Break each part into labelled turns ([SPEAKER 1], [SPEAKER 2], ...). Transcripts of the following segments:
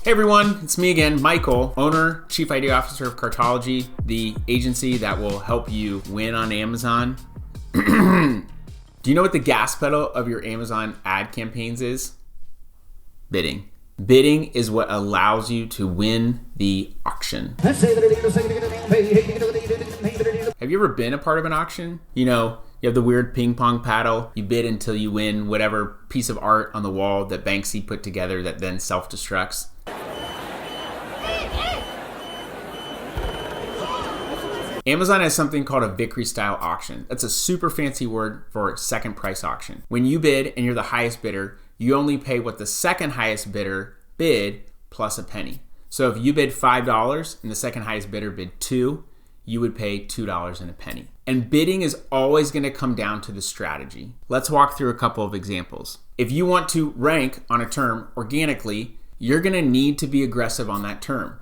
[SPEAKER 1] Hey everyone, it's me again, Michael, owner, Chief Idea Officer of Cartology, the agency that will help you win on Amazon. Do you know what the gas pedal of your Amazon ad campaigns is? Bidding. Bidding is what allows you to win the auction. Have you ever been a part of an auction? You know, you have the weird ping pong paddle. You bid until you win whatever piece of art on the wall that Banksy put together that then self-destructs. Amazon has something called a Victory style auction. That's a super fancy word for second price auction. When you bid and you're the highest bidder, you only pay what the second highest bidder bid plus a penny. So if you bid $5 and the second highest bidder bid $2, you would pay $2 and a penny. And bidding is always going to come down to the strategy. Let's walk through a couple of examples. If you want to rank on a term organically, you're going to need to be aggressive on that term.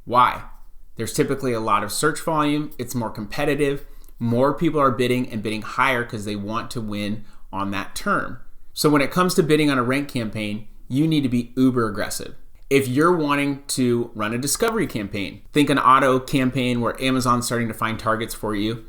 [SPEAKER 1] Why? There's typically a lot of search volume. It's more competitive. More people are bidding and bidding higher because they want to win on that term. So when it comes to bidding on a rank campaign, you need to be uber aggressive. If you're wanting to run a discovery campaign, think an auto campaign where Amazon's starting to find targets for you,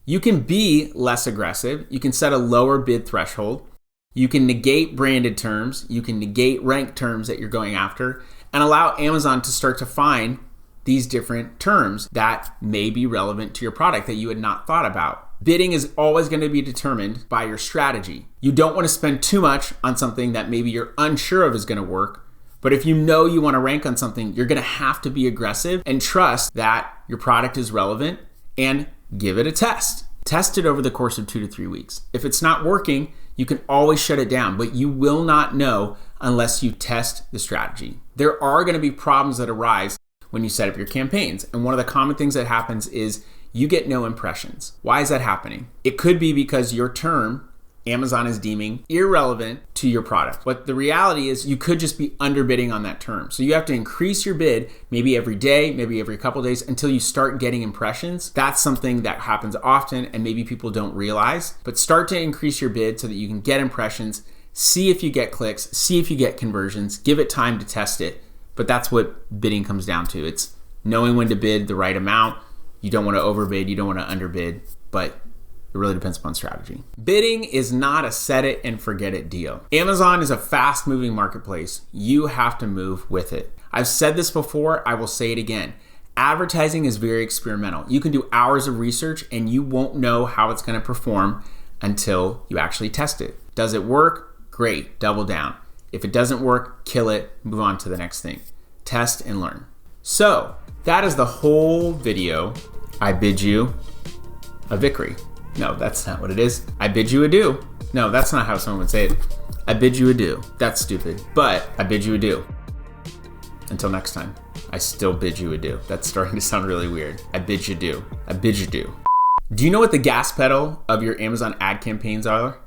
[SPEAKER 1] you can be less aggressive. You can set a lower bid threshold. You can negate branded terms. You can negate rank terms that you're going after and allow Amazon to start to find these different terms that may be relevant to your product that you had not thought about. Bidding is always going to be determined by your strategy. You don't want to spend too much on something that maybe you're unsure of is going to work. But if you know you want to rank on something, you're going to have to be aggressive and trust that your product is relevant and give it a test. Test it over the course of 2 to 3 weeks. If it's not working, you can always shut it down, but you will not know unless you test the strategy. There are going to be problems that arise when you set up your campaigns. And one of the common things that happens is you get no impressions. Why is that happening? It could be because your term, Amazon is deeming irrelevant to your product. But the reality is you could just be underbidding on that term. So you have to increase your bid maybe every day, maybe every couple days until you start getting impressions. That's something that happens often and maybe people don't realize. But start to increase your bid so that you can get impressions, see if you get clicks, see if you get conversions, give it time to test it. But that's what bidding comes down to. It's knowing when to bid the right amount. You don't want to overbid, you don't want to underbid, but it really depends upon strategy. Bidding is not a set it and forget it deal. Amazon is a fast moving marketplace. You have to move with it. I've said this before, I will say it again. Advertising is very experimental. You can do hours of research and you won't know how it's going to perform until you actually test it. Does it work? Great, double down. If it doesn't work, kill it, move on to the next thing. Test and learn. So that is the whole video. I bid you a victory. No, that's not what it is. I bid you adieu. No, that's not how someone would say it. I bid you adieu. That's stupid, but I bid you adieu. Until next time, I still bid you adieu. That's starting to sound really weird. I bid you adieu. I bid you adieu. Do you know what the gas pedal of your Amazon ad campaigns are?